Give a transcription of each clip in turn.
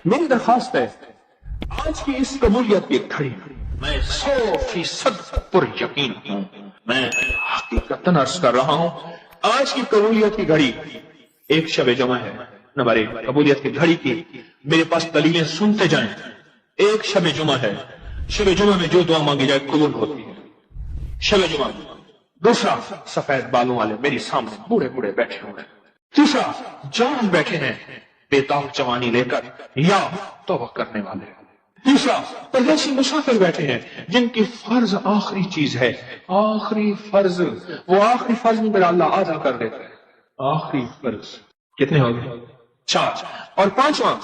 میری درخواست ہے آج کی اس قبولیت کی گھڑی میں 100% پر یقین ہوں، میں حقیقتاً عرض کر رہا ہوں، آج کی قبولیت کی گھڑی ایک شب جمعہ ہے نمبر 1 قبولیت کی گھڑی کی میرے پاس دلیلیں سنتے جائیں۔ ایک شب جمعہ ہے، شب جمعہ میں جو دعا مانگی جائے قبول ہوتی ہے، شب جمعہ۔ دوسرا، سفید بالوں والے میری سامنے بوڑھے بوڑھے بیٹھے ہوئے۔ تیسرا، جوان بیٹھے ہیں بےتاب جوانی لے کر یا توبہ کرنے والے۔ تیسرا، پردیسی مسافر بیٹھے ہیں جن کی فرض آخری چیز ہے، آخری فرض، وہ آخری فرض میں میرا اللہ ادا کر دیتا ہے۔ آخری فرض کتنے ہو گئے؟ 4۔ اور 5واں،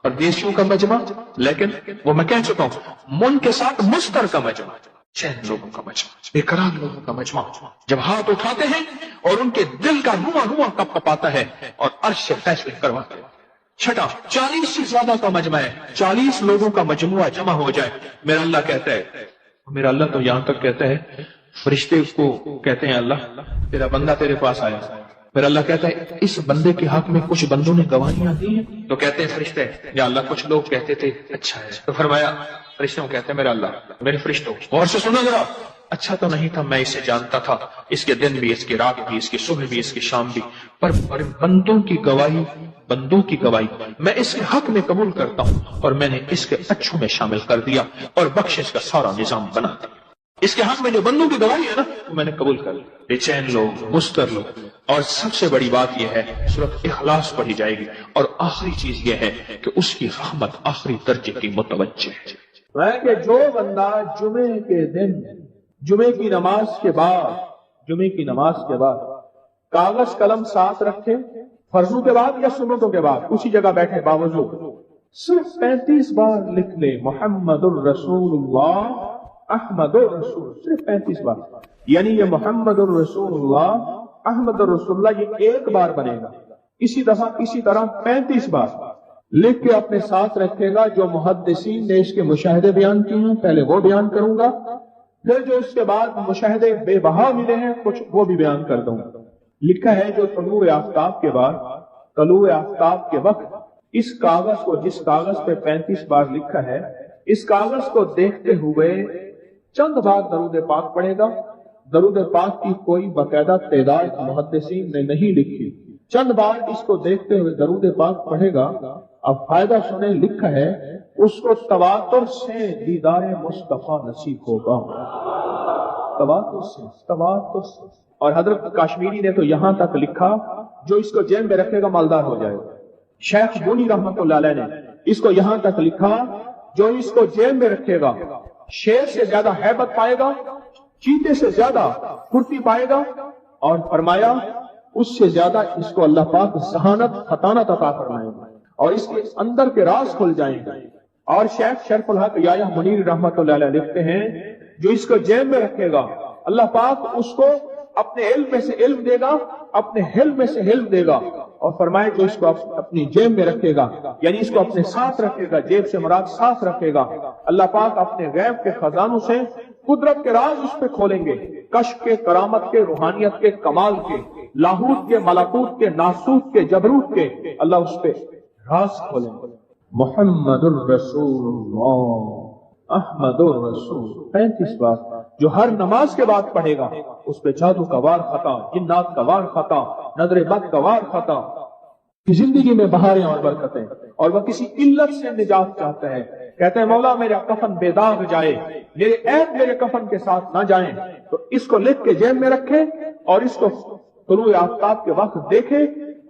پردیسیوں کا مجمع، لیکن وہ میں کہہ چکا ہوں من کے ساتھ مستر کا مجمع، چین لوگوں کا مجمع، بے قرار لوگوں کا مجمع، جب ہاتھ اٹھاتے ہیں اور ان کے دل کا رواں رواں کپ کپاتا ہے اور عرش سے فیصلے کرواتے ہیں۔ 6، 40 سے زیادہ کا مجمع ہے، 40 لوگوں کا مجموعہ جمع ہو جائے، میرا اللہ کہتا ہے، میرا اللہ تو یہاں تک کہتا ہے فرشتے کو کہتے ہیں اللہ تیرا بندہ تیرے پاس آیا، پھر اللہ کہتا ہے اس بندے کے حق میں کچھ بندوں نے گواہیاں دی ہیں، تو کہتے ہیں فرشتے یا اللہ کچھ لوگ کہتے تھے اچھا ہے، تو فرمایا فرشتوں کہتے ہیں میرا اللہ میرے فرشتوں غور سے سنو ذرا، اچھا تو نہیں تھا، میں اسے جانتا تھا، اس کے دن بھی، اس کی رات بھی، اس کی صبح بھی، اس کی شام بھی، پر بندوں کی گواہی، بندوں کی گواہی میں اس کے حق میں قبول کرتا ہوں اور میں نے اس کے اچھوں میں شامل کر دیا اور بخشش کا سارا نظام بنا دیا۔ اس کے حق میں جو بندوں کی گواہی ہے نا وہ میں نے قبول کر لی۔ بے چین لوگ، مستر لوگ، اور سب سے بڑی بات یہ ہے سورۃ اخلاص پڑھی جائے گی، اور آخری چیز یہ ہے کہ اس کی رحمت آخری درجے کی متوجہ ہے۔ میں کہ جو بندہ جمعے کے دن، جمعے کی نماز کے بعد، جمعے کی نماز کے بعد کاغذ قلم ساتھ رکھے، فرضوں کے بعد یا سنتوں کے بعد اسی جگہ بیٹھے باوضو صرف 35 بار لکھ لے محمد الرسول اللہ احمد الرسول، صرف 35 بار، یعنی یہ محمد الرسول اللہ احمد الرسول اللہ یہ ایک بار بنے گا، اسی دفعہ اسی طرح 35 بار لکھ کے اپنے ساتھ رکھے گا۔ جو محدثین نے اس کے مشاہدے بیان کیے ہیں پہلے وہ بیان کروں گا، پھر جو اس کے بعد مشاہدے بے بہا ملے ہیں کچھ وہ بھی بیان کر دوں گا۔ لکھا ہے جو طلوع آفتاب کے بعد، طلوع آفتاب کے وقت اس کاغذ کو، جس کاغذ پہ 35 بار لکھا ہے، اس کاغذ کو دیکھتے ہوئے چند بار درود پاک پڑھے گا۔ درود پاک کی کوئی باقاعدہ تعداد محدثین نے نہیں لکھی، چند بار اس کو دیکھتے ہوئے درود پاک پڑھے گا۔ اب فائدہ سنیں، لکھا ہے اس کو تواتر سے دیدار مصطفیٰ نصیب ہوگا، تواتر سے، تواتر سے۔ اور حضرت کاشمیری نے تو یہاں تک لکھا جو اس کو جیب میں رکھے گا مالدار ہو جائے گا۔ شیخ بونی رحمت اللہ علیہ نے اس کو یہاں تک لکھا جو اس کو جیب میں رکھے گا شیر سے زیادہ ہیبت پائے گا، چیتے سے زیادہ پھرتی پائے گا، اور فرمایا اس سے زیادہ اس کو اللہ پاک ذہانت، فطانت عطا فرمائے گا اور اس کے اندر کے راز کھل جائیں گے۔ اور شیخ شرف الحق یحییٰ منیر رحمت اللہ علیہ لکھتے ہیں جو اس کو جیب میں رکھے گا اللہ پاک اس کو اپنے علم میں سے علم دے گا، اپنے حلم میں سے حلم دے گا، اور فرمائے جو اس کو اپنی جیب میں رکھے گا، یعنی اس کو اپنے ساتھ رکھے گا، جیب سے مراد ساتھ رکھے گا، اللہ پاک اپنے غیب کے خزانوں سے قدرت کے راز اس پہ کھولیں گے، کشف کے، کرامت کے، روحانیت کے، کمال کے، لاہوت کے، ملکوت کے، ناسوت کے، جبروت کے، اللہ اس پہ راز کھولیں گے۔ محمد الرسول اللہ احمد الرسول 35 بار جو ہر نماز کے بعد پڑھے گا اس پہ جادو کا وار خطا، جنات کا وار خطا، نظر بد کا وار خطا، زندگی میں بہاریں اور برکتیں، اور وہ کسی علت سے نجات چاہتا ہے، کہتے ہیں مولا میرا کفن بے داغ جائے، میرے عیب میرے کفن کے ساتھ نہ جائیں، تو اس کو لکھ کے جیب میں رکھے اور اس کو طلوع آفتاب کے وقت دیکھے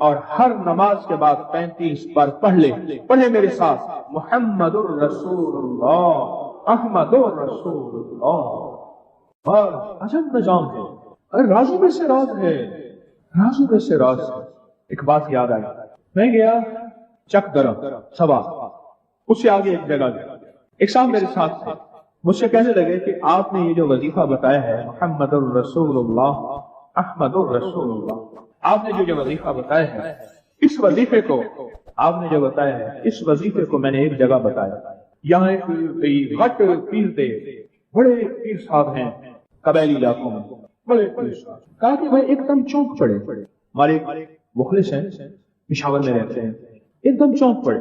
اور ہر نماز کے بعد 35 بار پڑھ لے۔ پڑھے میرے ساتھ محمد الرسول اللہ احمد الرسول اللہ۔ اور عجب نظام ہے، ارے رازوں میں سے راز ہے، رازوں میں سے راز ہے۔ ایک بات یاد آئی، میں گیا چک درم سوا، اس سے آگے ایک جگہ گیا، ایک صاحب میرے ساتھ تھے، مجھ سے کہنے لگے کہ آپ نے یہ جو وظیفہ بتایا ہے محمد الرسول اللہ احمد الرسول اللہ، آپ نے جو وظیفہ بتایا ہے، اس وظیفے کو آپ نے جو بتایا ہے، اس وظیفے کو میں نے ایک جگہ بتایا، یہاں ایک غٹ پیر تھے، بڑے پیر صاحب ہیں قبائلی علاقوں میں، بڑے پیر صاحب، کہا کہ وہ ایک دم چونک پڑے، ہمارے مخلص ہیں پشاور میں رہتے ہیں، ایک دم چونک پڑے،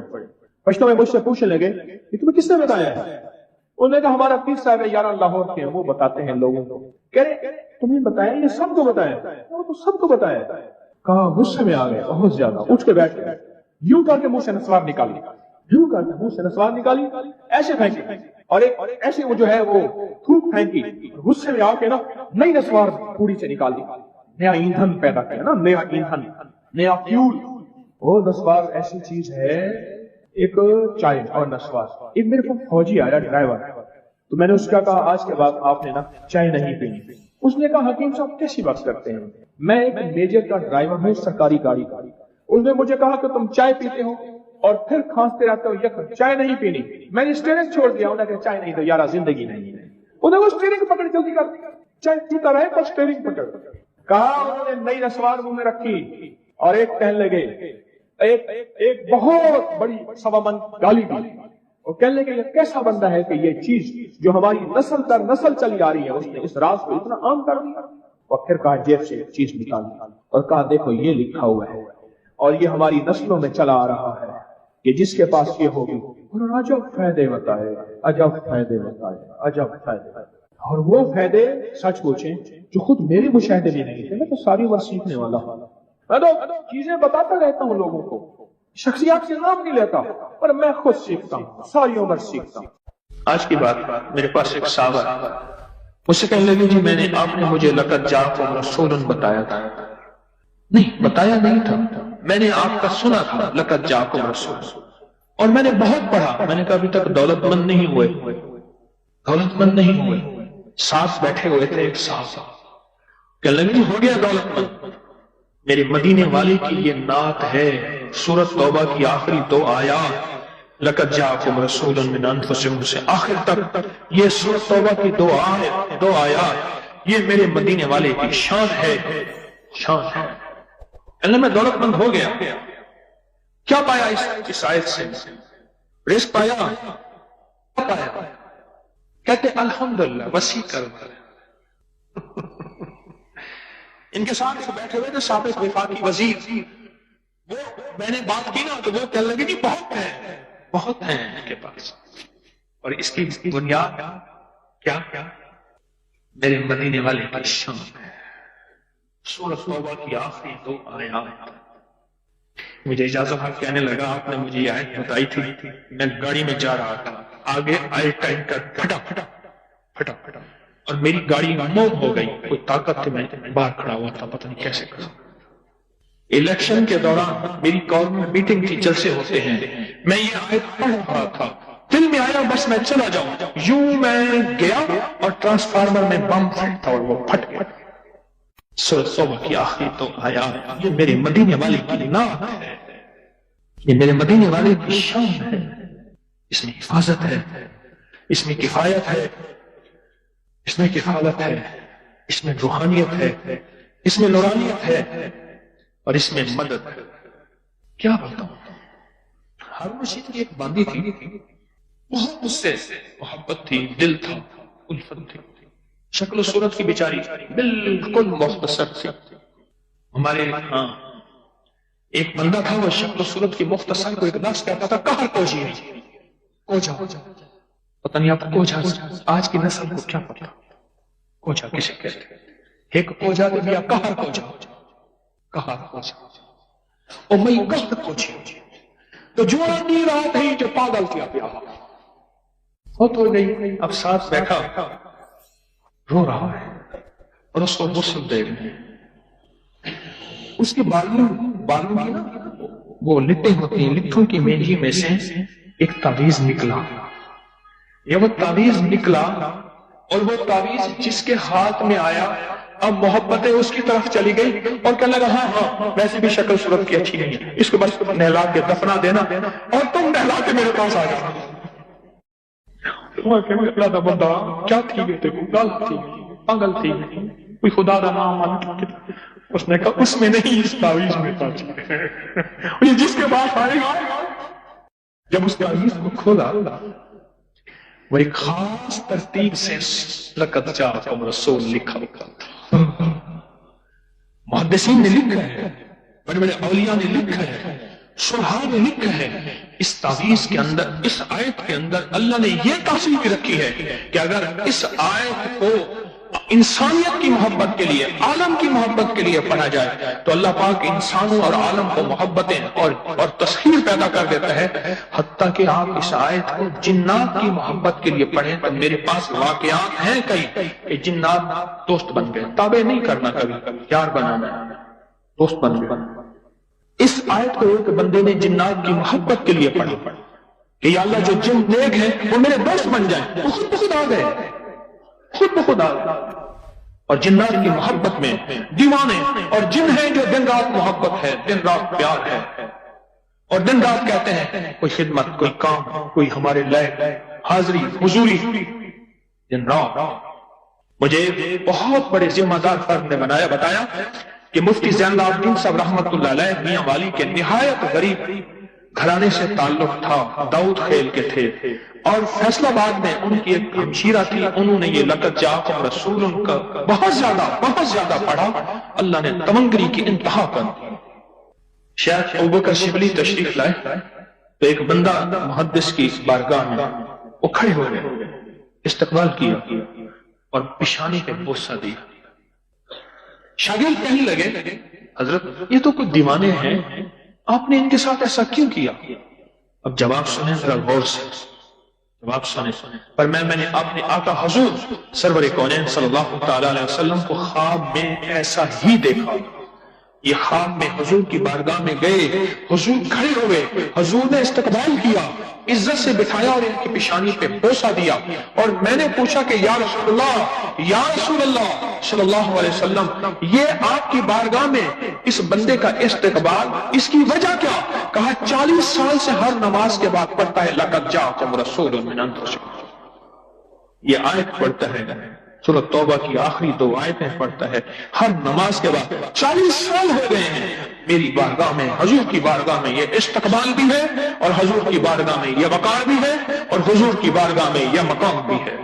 پشتو میں مجھ سے پوچھنے لگے کہ تمہیں کس نے بتایا ہے؟ انہوں نے کہا ہمارا پیر صاحب ہے یار لاہور کے، وہ بتاتے ہیں لوگوں کو۔ کہہ رہے تمہیں بتایا؟ یہ سب کو بتایا؟ وہ تو سب کو بتایا۔ کہا غصے میں آ گئے بہت زیادہ، اٹھ کے بیٹھ گئے، یوں کر کے منہ سے نسوار نکالی، یوں کر کے منہ سے نسوار نکالی، ایسے پھینکی، اور ایک ایسے وہ جو ہے وہ تھوک پھینکی، غصے میں آ کے نا نئی نسوار پوری سے نکالی، نیا ایندھن پیدا کیا نا، نیا ایندھن، نیا فیول۔ وہ نسوار ایسی چیز ہے، ایک چائے اور نسوار۔ ایک میرے کو فوجی آیا ڈرائیور، تو میں نے اس کا کہا آج کے بعد آپ نے نا چائے نہیں پینی۔ اس نے کہا حکیم صاحب کیسی بات کرتے ہیں، میں ایک میجر کا ڈرائیور ہوں سرکاری گاڑی کا۔ اس نے مجھے کہا کہ تم چائے پیتے ہو اور پھر کھانستے رہتے ہو، یک چائے نہیں پینی۔ میں نے اسٹیئرنگ چھوڑ دیا، انہوں نے کہا چائے نہیں تو یارا زندگی نہیں ہے۔ انہوں نے وہ اسٹیئرنگ پکڑ جلدی کر، چائے پیتا رہے پر اسٹیئرنگ پکڑ۔ کہا انہوں نے نئی نسوار منہ میں رکھی اور ایک کہنے لگے، ایک بہت بڑی سوا من گالی دی، اور کہنے لگے یہ کیسا بندہ ہے کہ یہ چیز جو ہماری نسل در نسل چلی آ رہی ہے اس نے اس راز کو اتنا عام کر دیا۔ اور پھر کہا جیب سے چیز نکالی اور کہا دیکھو یہ لکھا ہوا ہے اور یہ ہماری نسلوں میں چلا آ رہا ہے کہ جس کے پاس یہ ہوگی، اور عجب فائدے بتائے، عجب فائدے بتائے، عجب فائدے۔ اور وہ فائدے سچ پوچھیں جو خود میرے مشاہدے میں نہیں تھے، میں تو ساری عمر سیکھنے والا ہوں، میں تو چیزیں بتاتا رہتا ہوں لوگوں کو، شخصیات کے نام نہیں لیتا، پر میں خود سیکھتا ہوں، ساری عمر سیکھتا ہوں۔ آج کی بات، میرے پاس ایک صحابہ مجھ سے کہنے لگے جی میں نے آپ نے مجھے لقد جاءکم رسول بتایا تھا۔ نہیں بتایا نہیں تھا، میں نے آپ کا سنا تھا لقد جاءکم رسول، اور میں نے بہت پڑھا۔ میں نے کہا ابھی تک دولت مند نہیں ہوئے، دولت مند نہیں ہوئے۔ ساتھ بیٹھے ہوئے تھے ایک صحابہ، کہنے لگے جی ہو گیا دولت مند۔ میرے مدینے والے کی یہ نعت ہے، سورۃ توبہ کی آخری 2 آیات، لقد جاءکم رسول من انفسکم سے آخر تک یہ سورۃ توبہ کی 2 آیات، یہ میرے مدینے والے کی شان ہے، شان ہے۔ اللہ میں دولت مند ہو گیا، کیا پایا اس آیت سے؟ رزق پایا، کیا پایا؟ کہتے الحمدللہ وسیع کرو۔ ان کے ساتھ بیٹھے ہوئے تھے سابق وفاقی وزیر، وہ میں نے بات کی نا تو وہ کہنے لگے جی بہت ہیں، بہت ہیں ان کے پاس، اور اس کی بنیاد کیا؟ میرے مدینے والے کی شان ہے۔ سورۃ توبہ کی آخری 2 آیات۔ مجھے اجازت ہے کہنے لگا آپ نے مجھے یہ آیت بتائی تھی، میں گاڑی میں جا رہا تھا، آگے آئے ٹینکر پھٹا پھٹا، اور میری گاڑی موم ہو گئی، کوئی طاقت تھی، میں باہر کھڑا ہوا تھا، پتہ نہیں کیسے کھڑا۔ الیکشن کے دوران میری گورنمنٹ میٹنگ تھی، جلسے ہوتے ہیں، میں یہ آیت پڑھ رہا تھا، دل میں آیا بس میں چلا جاؤں، یوں میں گیا اور ٹرانسفارمر میں بم پھٹا اور وہ پھٹ گیا۔ سورۃ توبہ کی آخری 2 آیات، یہ میرے مدینے والے کی نعت ہے، یہ میرے مدینے والے کی شان ہے۔ اس میں حفاظت ہے، اس میں کفایت ہے، اس میں کفالت ہے، اس میں روحانیت ہے، اس میں نورانیت ہے، اور اس میں مدد ہے۔ کیا بتاؤں، ہارون رشید کی ایک باندی تھی، بہت اس سے محبت تھی، دل تھا، الفت تھی، شکل و صورت کی بیچاری بالکل مختصر تھی۔ ہمارے ہاں ایک بندہ تھا، وہ شکل و صورت کی مختصر کو ایک لفظ کہتا تھا کہر کوجی، کوجا، پتہ نہیں آپ کوجا آج کی نسل کو کیا پتا، کوجا کسے کہتے ہیں؟ ایک کوجا دے دیا کہر کوجا، کہر کوجا، او میں کہر کوجی، تو جو آنی رات ہے جو پاگل کیا پیا فوت ہو گئی۔ اب ساتھ بیٹھا رو رہا ہے اور اس کو غسل دے رہے ہیں، اس کے بالوں کی نا وہ لٹیں ہوتی ہیں، لٹھوں کی مینجی میں سے ایک تعویذ نکلا، یہ وہ تعویذ نکلا، اور وہ تعویذ جس کے ہاتھ میں آیا اب محبتیں اس کی طرف چلی گئی، اور کہنے لگا ہاں ویسے بھی شکل صورت کی اچھی نہیں ہے، اس کو بس نہلا کے دفنا دینا اور تم نہلا کے میرے پاس آ جانا۔ اللہ دا بندہ کیا تھی بیٹے کو، گل تھی، پاگل تھی، کوئی خدا دا نام مانتا، اس نے کہا اس میں نہیں، اس تعویذ میں تھا، جس کے پاس آئے گا۔ جب اس تعویذ کو کھولا وہ ایک خاص ترتیب سے لقد جاءکم رسول لکھا تھا۔ محدثین نے لکھا ہے، بڑے بڑے اولیاء نے لکھا ہے، شرحاء نے لکھا ہے، اس تعویذ کے اندر، اس آیت کے اندر اللہ نے یہ تاثیر رکھی ہے کہ اگر اس آیت کو انسانیت کی محبت کے لیے، عالم کی محبت کے لیے پڑھا جائے تو اللہ پاک انسانوں اور عالم کو محبتیں اور تسخیر پیدا کر دیتا ہے۔ حتیٰ کہ آپ اس آیت کو جنات کی محبت کے لیے پڑھیں تو میرے پاس واقعات ہیں کئی کہ جنات دوست بن گئے، تابع نہیں کرنا، کبھی یار بنانا، دوست بن گئے۔ اس آیت کو ایک بندے نے جنات کی محبت کے لیے پڑھی کہ یا اللہ جو جن نیک ہیں وہ میرے دوست بن جائیں، وہ خود بخود آ گئے، خود بخود آ گئے۔ اور جنات کی محبت میں دیوانے اور جن ہیں جو دن رات محبت ہے، دن رات پیار ہے، اور دن رات کہتے ہیں کوئی خدمت، کوئی کام، کوئی ہمارے لئے حاضری حضوری، دن رات۔ مجھے بہت بڑے ذمہ دار فرد نے بتایا کہ مفتی زین العابدین صاحب رحمت اللہ علیہ میاں والی کے نہایت غریب گھرانے سے تعلق تھا، داؤد خیل کے تھے، اور فیصلہ آباد میں ان کی ایک ہمشیرہ تھی، انہوں نے یہ لقب جاءکم رسول ان کا بہت زیادہ پڑھا، اللہ نے تمنگری کی انتہا کر دی۔ شیخ ابوبکر شبلی تشریف لائے تو ایک بندہ محدث کی بارگاہ میں وہ کھڑے ہو گئے، استقبال کیا اور پیشانی پہ بوسہ دیا۔ شاگرد کہنے لگے حضرت یہ تو کچھ دیوانے ہیں، آپ نے ان کے ساتھ ایسا کیوں کیا؟ اب جواب سنیں ذرا غور سے، جواب سنیں۔ پر میں نے اپنے آقا حضور سرور کونین صلی اللہ تعالی علیہ وسلم کو خواب میں ایسا ہی دیکھا۔ یہ خواب میں حضور کی بارگاہ میں گئے، حضور کھڑے ہوئے، حضور نے استقبال کیا، عزت سے بٹھایا اور ان کی پیشانی پہ بوسہ دیا، اور میں نے پوچھا کہ یا رسول اللہ صلی اللہ علیہ وسلم، یہ آپ کی بارگاہ میں اس بندے کا استقبال، اس کی وجہ کیا؟ کہا 40 سال سے ہر نماز کے بعد پڑھتا ہے لقد جاءکم رسول من انفسکم، یہ آیت پڑھتا ہے، سورۃ توبہ کی آخری 2 آیتیں پڑھتا ہے ہر نماز کے بعد۔ 40 سال ہو گئے ہیں میری بارگاہ میں، حضور کی بارگاہ میں یہ استقبال بھی ہے، اور حضور کی بارگاہ میں یہ وقار بھی ہے، اور حضور کی بارگاہ میں یہ مقام بھی ہے۔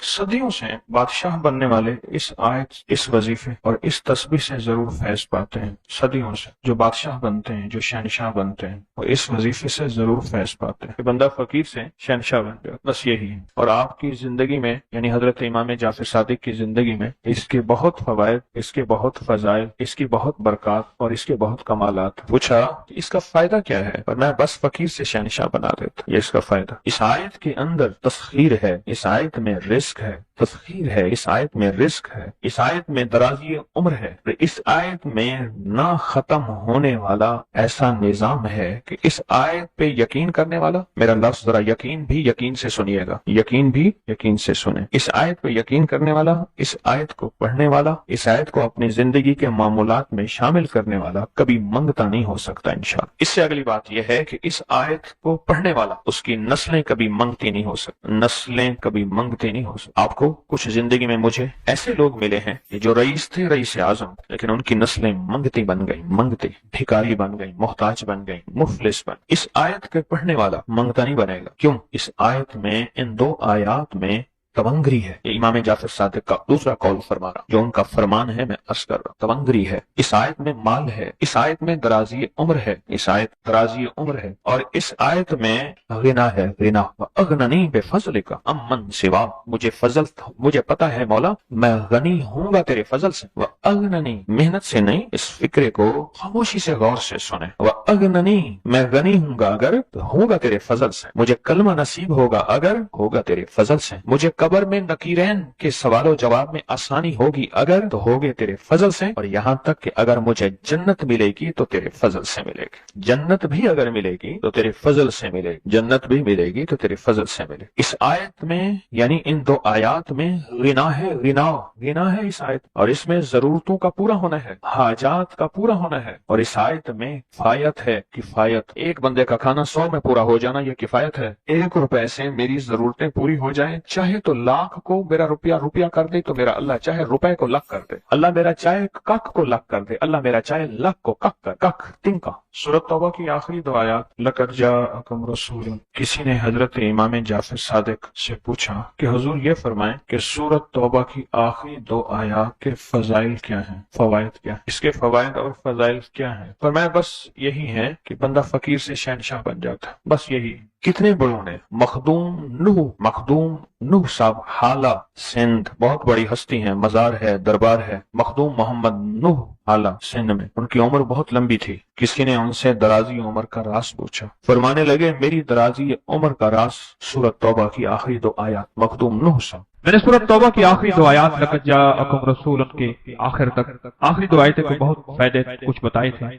صدیوں سے بادشاہ بننے والے اس آیت، اس وظیفے اور اس تسبیح سے ضرور فیض پاتے ہیں۔ صدیوں سے جو بادشاہ بنتے ہیں، جو شہنشاہ بنتے ہیں، وہ اس وظیفے سے ضرور فیض پاتے ہیں کہ بندہ فقیر سے شہنشاہ بن جائے، بس یہی ہے۔ اور آپ کی زندگی میں، یعنی حضرت امام جعفر صادق کی زندگی میں اس کے بہت فوائد، اس کے بہت فضائل، اس کی بہت برکات اور اس کے بہت کمالات۔ پوچھا کہ اس کا فائدہ کیا ہے؟ اور میں بس فقیر سے شہنشاہ بنا دیتا، یہ اس کا فائدہ۔ اس آیت کے اندر تسخیر ہے، اس آیت میں رزق ہے، تسخیر ہے، اس آیت میں رزق ہے، اس آیت میں درازی عمر ہے، اس آیت میں نہ ختم ہونے والا ایسا نظام ہے کہ اس آیت پہ یقین کرنے والا، میرا لفظ ذرا یقین بھی یقین سے سنیے گا، یقین بھی یقین سے سنیں، اس آیت پہ یقین کرنے والا، اس آیت کو پڑھنے والا، اس آیت کو اپنی زندگی کے معمولات میں شامل کرنے والا کبھی منگتا نہیں ہو سکتا انشاءاللہ۔ اس سے اگلی بات یہ ہے کہ اس آیت کو پڑھنے والا، اس کی نسلیں کبھی منگتی نہیں ہو سکتی، نسلیں کبھی منگتی نہیں ہو سکتی۔ آپ کو کچھ زندگی میں مجھے ایسے لوگ ملے ہیں جو رئیس تھے، رئیس اعظم، لیکن ان کی نسلیں منگتی بن گئی، منگتی، بھکاری بن گئی، محتاج بن گئی، مفلس بن۔ اس آیت کے پڑھنے والا منگتا نہیں بنے گا۔ کیوں؟ اس آیت میں، ان 2 آیات میں تونگری ہے۔ یہ امام جعفر صادق کا دوسرا قول فرما رہا، جو ان کا فرمان ہے، میں عرض کر رہا ہوں، تونگری ہے۔ اس آیت میں مال ہے، اس آیت میں درازی عمر ہے، اس آیت درازی عمر ہے، اور اس آیت میں غنا ہے، غنا۔ اغننی بفضلک امن سوا، مجھے پتا ہے مولا میں غنی ہوں گا تیرے فضل سے۔ اغننی، محنت سے نہیں، اس فکرے کو خاموشی سے غور سے سنیں۔ اغننی، میں غنی ہوں گا اگر تو ہوگا تیرے فضل سے، مجھے کلمہ نصیب ہوگا اگر ہوگا تیرے فضل سے، مجھے قبر میں نکیرین کے سوال و جواب میں آسانی ہوگی اگر تو ہوگے تیرے فضل سے، اور یہاں تک کہ اگر مجھے جنت ملے گی تو تیرے فضل سے ملے گی، جنت بھی اگر ملے گی تو تیرے فضل سے ملے گی، جنت بھی ملے گی تو تیرے فضل سے ملے گی۔ اس آیت میں، یعنی ان 2 آیات میں غنا ہے، غنا ہے اس آیت، اور اس میں ضرورتوں کا پورا ہونا ہے، حاجات کا پورا ہونا ہے، اور اس آیت میں کفایت ہے، کفایت۔ ایک بندے کا کھانا 100 میں پورا ہو جانا یہ کفایت ہے۔ 1 روپے سے میری ضرورتیں پوری ہو جائیں، چاہے تو تو لاکھ کو میرا روپیہ روپیہ کر دے تو میرا اللہ چاہے روپے کو لکھ کر دے، اللہ میرا چاہے کک کو لکھ کر دے، اللہ میرا چاہے لکھ کو کک کر کک تنکا۔ سورۃ توبہ کی آخری دو آیات لقد جاءکم رسول، کسی نے حضرت امام جعفر صادق سے پوچھا کہ حضور یہ فرمائیں کہ سورۃ توبہ کی آخری دو آیات کے فضائل کیا ہیں، فوائد کیا ہیں، اس کے فوائد اور فضائل کیا ہیں؟ فرمایا بس یہی ہے کہ بندہ فقیر سے شہنشاہ بن جاتا ہے، بس یہی۔ کتنے بڑوں نے مخدوم نوح صاحب حالہ سندھ، بہت بڑی ہستی ہیں، مزار ہے، دربار ہے، مخدوم محمد نوح حالہ سندھ میں، ان کی عمر بہت لمبی تھی۔ کسی نے ان سے درازی عمر کا راز پوچھا، فرمانے لگے میری درازی عمر کا راز سورۃ توبہ کی آخری دو آیات۔ مخدوم نوح صاحب، میں نے سورۃ توبہ کی آخری دو آیات لقد جاءکم رسول کے آخر تک آخری دو آیتیں کو بہت فائدے کچھ بتائے تھے۔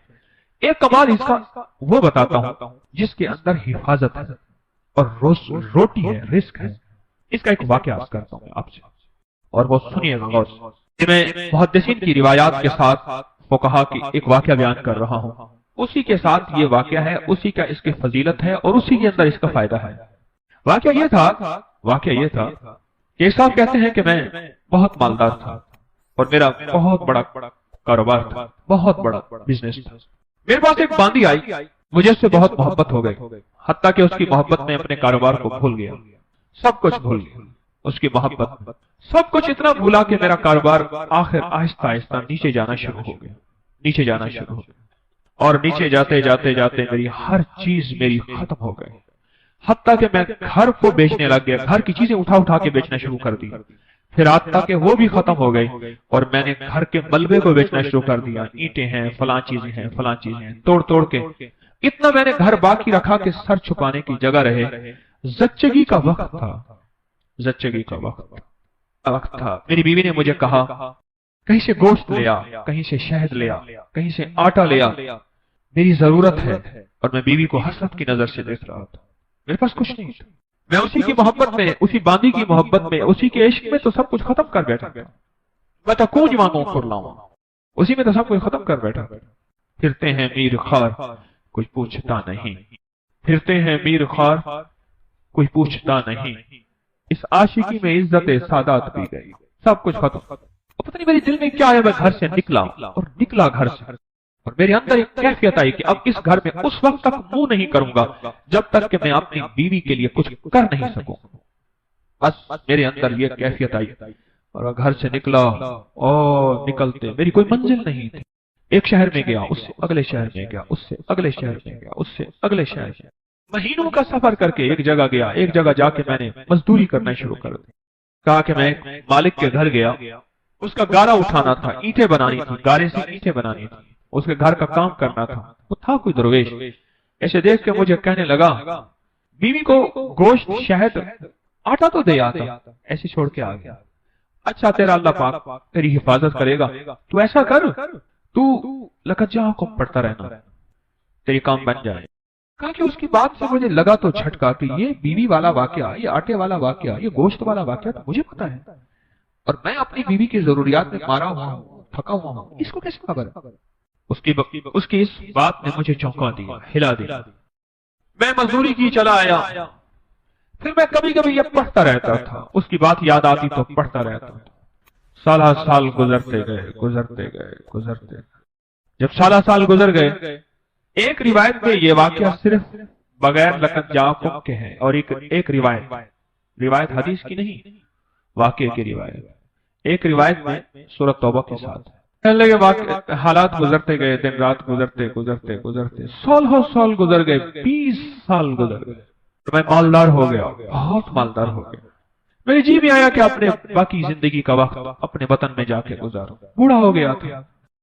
ایک کمال اس کا وہ بتاتا ہوں جس کے اندر حفاظت ہے اور روٹی ہے، رزق ہے۔ اس کا ایک واقعہ عرض کرتا ہوں آپ سے، اور وہ سنیے گا غور سے۔ میں محدثین کی روایات کے ساتھ فقہا کی ایک واقعہ بیان کر رہا ہوں، اسی کے ساتھ یہ واقعہ ہے، اسی کا اس کی فضیلت ہے اور اسی کے اندر اس کا فائدہ ہے۔ واقعہ یہ تھا کہ ایک صاحب کہتے ہیں کہ میں بہت مالدار تھا اور میرا بہت بڑا کاروبار تھا، بہت بڑا بزنس تھا۔ میرے پاس ایک باندی آئی، مجھے اس سے بہت محبت ہو گئی، حتیٰ کہ اس کی محبت میں اپنے کاروبار کو بھول گیا، سب کچھ بھول گیا اس کی محبت، سب کچھ اتنا بھولا کہ میرا کاروبار آخر آہستہ آہستہ نیچے جانا شروع ہو گیا، اور نیچے جاتے جاتے جاتے میری ہر چیز میری ختم ہو گئی، حتیٰ کہ میں گھر کو بیچنے لگ گیا، گھر کی چیزیں اٹھا کے بیچنا شروع کر دی، پھر حتیٰ کہ وہ بھی ختم ہو گئی اور میں نے گھر کے ملبے کو بیچنا شروع کر دیا، اینٹیں ہیں، فلاں چیزیں توڑ کے، اتنا میں نے گھر باقی رکھا کہ سر چھپانے کی جگہ رہے۔ زچگی کا وقت تھا، میری بیوی نے مجھے کہا کہیں سے گوشت لیا، کہیں سے شہد لیا، کہیں سے آٹا لیا، میری ضرورت ہے، اور میں بیوی کو حسرت کی نظر سے دیکھ رہا تھا، میرے پاس کچھ نہیں تھا، میں اسی کی محبت میں، اسی باندی کی محبت میں، اسی کے عشق میں تو سب کچھ ختم کر بیٹھا، میں تو کونج مانگوں کر لاؤں، اسی میں تو سب کچھ ختم کر بیٹھا۔ پھرتے ہیں میر خار کچھ پوچھتا نہیں، پھرتے ہیں میر خار کوئی پوچھتا نہیں، اس عاشقی میں عزت سادات بھی گئی، سب کچھ ختم۔ اور پتہ نہیں میرے دل میں کیا ہے، میں گھر سے نکلا گھر سے، اور میرے اندر ایک کیفیت آئی کہ اب اس گھر میں اس وقت تک منہ نہیں کروں گا جب تک کہ میں اپنی بیوی کے لیے کچھ کر نہیں سکوں، بس میرے اندر یہ کیفیت آئی، اور گھر سے نکلا، اور نکلتے میری کوئی منزل نہیں تھی، ایک شہر میں گیا، اس سے اگلے شہر میں گیا، اس سے اگلے شہر میں گیا، اس سے اگلے شہر میں، مہینوں کا سفر کر کے ایک جگہ گیا، ایک جگہ جا کے میں نے مزدوری کرنا شروع کر دی، کہا کہ میں مالک کے گھر گیا، اس کا گارا اٹھانا تھا، اینٹیں بنانی تھی، گارے سے اینٹیں بنانی تھی، اس کے گھر کا کام کرنا تھا، وہ تھا کوئی درویش، ایسے دیکھ کے مجھے کہنے لگا بیوی کو گوشت شہد آٹا تو دے آتا، ایسے چھوڑ کے آ گیا، اچھا تیرا اللہ پاک تیری حفاظت کرے گا، تو ایسا کر، تو لقد جاءکم پڑھتا رہنا، تیری کام بن جائے۔ کہا کہ اس کی بات سے مجھے لگا تو جھٹکا کہ یہ بیوی والا واقعہ، یہ آٹے والا واقعہ، یہ گوشت والا واقعہ تو مجھے پتا ہے، اور میں اپنی بیوی کی ضروریات میں مارا ہوا ہوں، تھکا ہوا ہوں، اس کو کیسے خبر ہے؟ اس کی اس بات نے مجھے چونکا دیا، ہلا دیا، میں مزدوری کی چلا آیا، پھر میں کبھی کبھی یہ پڑھتا رہتا تھا، اس کی بات یاد آتی تو پڑھتا رہتا تھا، سال گزرتے گئے، جب سال گزر گئے، ایک روایت میں یہ واقعہ صرف بغیر لقد جاءکم کے ہیں، اور ایک روایت حدیث کی نہیں، واقعے کی روایت، ایک روایت میں سورۃ توبہ کے ساتھ کہنے لگے حالات گزرتے گئے، دن رات گزرتے سال گزر گئے، 20 سال گزر گئے، تو میں مالدار ہو گیا، بہت مالدار ہو گیا، میری جی بھی آیا کہ اپنے باقی زندگی کا وقت اپنے وطن میں جا کے گزاروں، بوڑھا ہو گیا تھا،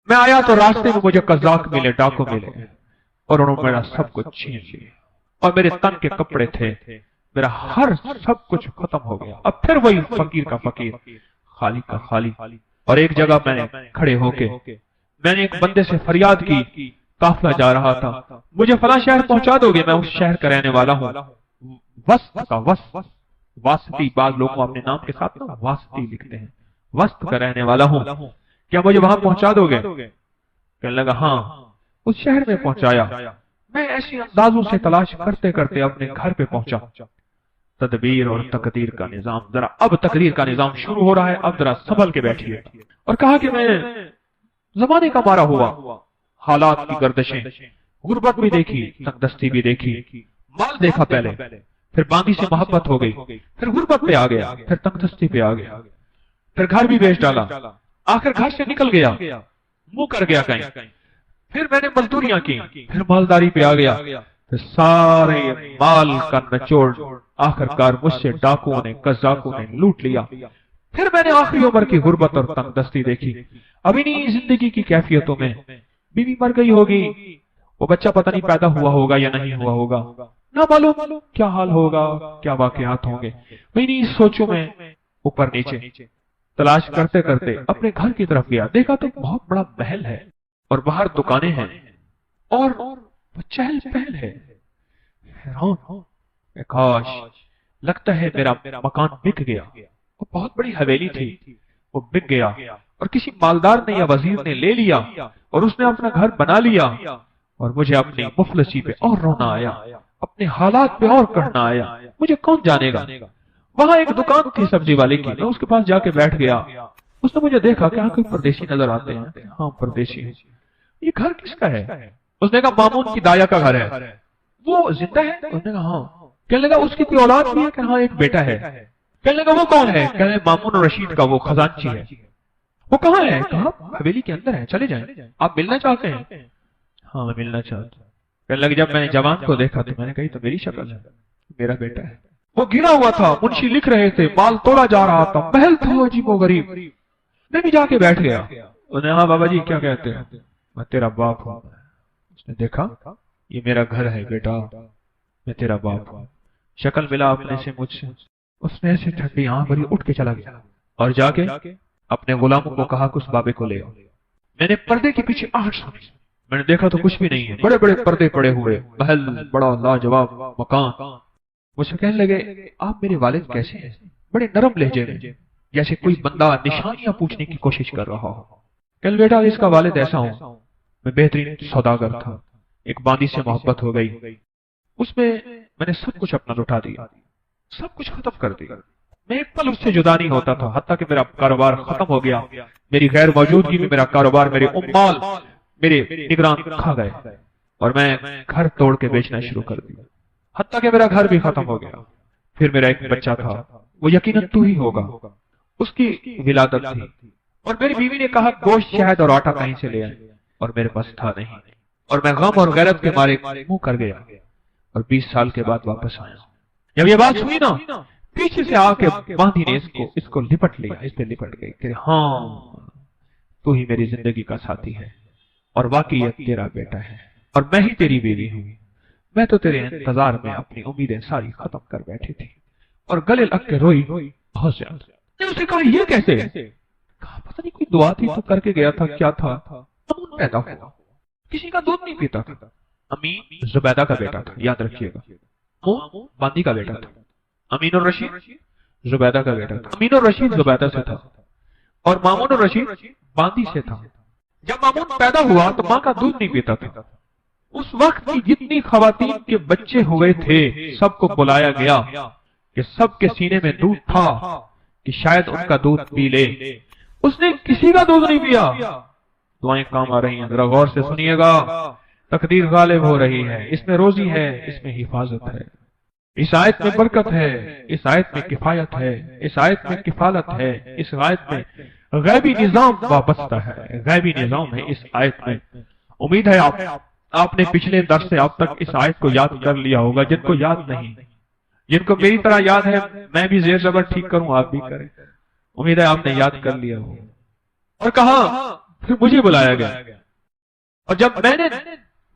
میں آیا تو راستے میں مجھے قزاق ملے، ڈاکو ملے، اور انہوں نے میرا سب کچھ چھین لیا، اور میرے تن کے کپڑے تھے، میرا ہر سب کچھ ختم ہو گیا، اب پھر وہی فقیر کا فقیر، خالی کا خالی۔ اور ایک جگہ میں نے کھڑے ہو کے میں نے ایک بندے سے فریاد کی، قافلہ جا رہا تھا، مجھے فلاں شہر پہنچا دو گے، میں اس شہر کا رہنے والا ہوں، واسطی، بعض لوگوں اپنے نام کے ساتھ واسطی لکھتے ہیں، وسط کا رہنے والا ہوں، کیا مجھے وہاں پہنچا دو گے؟ کہنے لگا ہاں، اس شہر میں پہنچایا، میں ایسے اندازوں سے تلاش کرتے کرتے اپنے گھر پہ پہنچا، تدبیر اور تقدیر کا نظام، ذرا اب تقدیر کا نظام شروع ہو رہا ہے، اب ذرا سنبھل کے بیٹھیے۔ اور کہا کہ میں زمانے کا مارا ہوا، حالات کی گردشیں، غربت بھی دیکھی، تنگ دستی بھی دیکھی، مال دیکھا پہلے، پھر باندی سے محبت ہو گئی، پھر غربت پہ آ گیا، پھر تنگ دستی پہ آ گیا، پھر گھر بھی بیچ ڈالا، آخر گھر سے نکل گیا، منہ کر گیا کہیں، پھر میں نے مزدوریاں کی، پھر مالداری پہ آ گیا، پھر سارے مال کا نچوڑ آخر کار مجھ سے ڈاکوؤں نے، قزاقوں نے لوٹ لیا۔ پھر میں نے آخری عمر کی غربت اور تنگ دستی دیکھی۔ اب انہی زندگی کی کیفیتوں میں بیوی مر گئی ہوگی، وہ بچہ پتہ نہیں پیدا ہوا ہوگا یا نہیں ہوا ہوگا، نہ معلوم کیا حال ہوگا، کیا واقعات ہوں گے۔ میں انہی سوچوں میں اوپر نیچے تلاش کرتے کرتے اپنے گھر کی طرف گیا، دیکھا تو بہت بڑا محل ہے اور باہر دکانیں ہیں اور چہل پہل ہے۔ حیران ہوں، کاش لگتا ہے میرا مکان بک گیا۔ وہ بہت بڑی حویلی تھی، وہ بک گیا اور کسی مالدار نے یا وزیر نے لے لیا اور اس نے اپنا گھر بنا لیا، اور مجھے اپنی مفلسی پہ اور رونا آیا، اپنے حالات پہ اور کڑنا آیا۔ مجھے کون جانے گا؟ وہاں ایک دکان تھی سبزی والے کی، میں اس کے پاس جا کے بیٹھ گیا۔ اس نے مجھے دیکھا کہ کوئی پردیسی نظر آتے ہیں۔ ہاں پردیسی، یہ گھر کس کا ہے؟ اس نے کہا مامون کی دایا کا گھر ہے۔ وہ زندہ ہے؟ اس نے کہا ہاں۔ کہنے لگا اس کی کوئی اولاد بھی ہے؟ کہ ہاں ایک بیٹا ہے۔ کہنے لگا وہ کون ہے؟ کہنے لگا مامون رشید کا وہ خزانچی ہے۔ وہ کہاں ہے؟ کہا حویلی کے اندر ہے، چلے جائیں۔ آپ ملنا چاہتے ہیں؟ ہاں میں ملنا چاہتا ہوں۔ کہنے لگا جب میں نے جوان کو دیکھا تو میں نے کہی تو میری شکل ہے، میرا بیٹا ہے۔ وہ گرا ہوا تھا، منشی لکھ رہے تھے، مال توڑا جا رہا تھا، محل تھا عجیب و غریب۔ میں بھی جا کے بیٹھ گیا۔ انہوں نے ہاں بابا جی کیا کہتے ہیں؟ میں تیرا باپ ہوں۔ اس نے دیکھا یہ میرا گھر ہے بیٹا، میں تیرا باپ ہوں۔ شکل ملا اپنے سے مجھ سے۔ اس نے ایسے ٹھنڈی آنکھ بھری اٹھ کے چلا گیا اور جا کے اپنے غلاموں کو کہا کہ اس بابے کو لے آؤ۔ میں نے پردے کے پیچھے آہٹ سنی، میں نے دیکھا تو کچھ بھی نہیں ہے، بڑے بڑے پردے پڑے ہوئے، محل بڑا لاجواب مکان۔ مجھ سے کہنے لگے آپ میرے والد کیسے ہیں؟ بڑے نرم لہجے میں، جیسے کوئی بندہ نشانیاں پوچھنے کی کوشش کر رہا ہو۔ کہنے بیٹا اس کا والد ایسا ہوں، میں بہترین سوداگر تھا، ایک باندی سے محبت ہو گئی، اس میں میں نے سب کچھ اپنا لٹا دیا، سب کچھ ختم کر دیا۔ میں ایک پل اس سے جدا نہیں ہوتا تھا، حتیٰ کہ میرا کاروبار ختم ہو گیا، میری غیر موجودگی میں میرا کاروبار، میرے امال، میرے نگران کھا گئے، اور میں گھر توڑ کے بیچنا شروع کر دیا، حتیٰ کہ میرا گھر بھی ختم ہو گیا۔ پھر میرا ایک بچہ تھا، وہ یقیناً تو ہی ہوگا، اس کی ولادت تھی، اور میری بیوی نے کہا گوشت شہد اور آٹا کہیں سے لے آئے، اور میرے پاس تھا نہیں، اور میں غم اور غیرت کے مارے منہ کر گیا، اور 20 سال کے بعد واپس آیا۔ جب یہ بات ہوئی نا، پیچھے سے آ کے باندھی نے اس کو لپٹ لیا، اس پہ لپٹ گئی کہ ہاں تو ہی میری زندگی کا ساتھی ہے، اور واقعی یہ تیرا بیٹا ہے، اور میں ہی تیری بیوی ہوں۔ میں تو تیرے انتظار میں اپنی امیدیں ساری ختم کر بیٹھی تھی، اور گلے لگ کے روئی بہت زیادہ۔ میں اسے کہا یہ کیسے؟ کہا پتہ نہیں کوئی دعا تھی تو کر کے گیا تھا، کیا تھا، امین پیدا ہوا، کسی کا دودھ نہیں پیتا تھا۔ امین زبیدہ کا بیٹا تھا، یاد رکھیے گا، مون باندی کا بیٹا تھا، امین الرشید زبیدہ کا بیٹا تھا۔ امین الرشید زبیدہ سے تھا، اور مامون الرشید باندی سے تھا۔ جب مامون پیدا ہوا تو ماں کا دودھ نہیں پیتا تھا۔ اس وقت کی جتنی خواتین کے بچے ہوئے تھے سب کو بلایا گیا کہ سب کے سینے میں دودھ تھا کہ شاید ان کا دودھ پی لے۔ اس نے کسی کا دودھ نہیں پیا۔ دعائیں کام آ رہی ہیں، ذرا غور سے سنیے گا، تقدیر غالب ہو رہی ہے، اس میں روزی ہے، اس میں حفاظت ہے، اس آیت میں برکت ہے، اس آیت میں کفایت ہے، اس آیت میں کفالت ہے، اس آیت میں غیبی نظام وابستہ ہے، غیبی نظام ہے اس آیت میں۔ امید ہے آپ نے پچھلے درس سے اب تک اس آیت کو یاد کر لیا ہوگا۔ جن کو یاد نہیں، جن کو میری طرح یاد ہے، میں بھی زیر زبر ٹھیک کروں، آپ بھی کریں۔ امید ہے آپ نے یاد کر لیا ہوگا۔ اور کہا پھر مجھے بلایا گیا، اور جب میں نے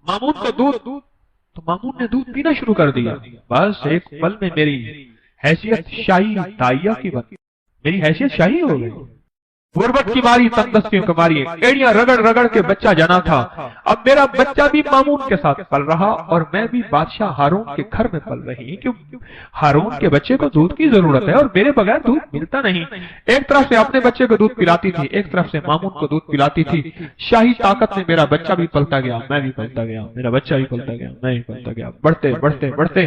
مامون کو دودھ تو مامون نے دودھ پینا شروع کر دیا۔ بس ایک پل میں میری حیثیت شاہی دائیا کی بن، میری حیثیت شاہی ہو گئی۔ غربت کی ماری، تندرستیوں کی ماری، ایڑیاں رگڑ رگڑ کے بچہ جنا تھا۔ اب میرا بچہ بھی مامون کے ساتھ پل رہا، اور میں بھی بادشاہ ہارون کے گھر میں پل رہی، کیونکہ ہارون کے بچے کو دودھ کی ضرورت ہے اور میرے بغیر دودھ ملتا نہیں۔ ایک طرف سے اپنے بچے کو دودھ پلاتی تھی، ایک طرف سے مامون کو دودھ پلاتی تھی۔ شاہی طاقت میں میرا بچہ بھی پلتا گیا، میں بھی پلتا گیا، میرا بچہ بھی پلتا گیا، میں بھی پلتا گیا۔ بڑھتے بڑھتے بڑھتے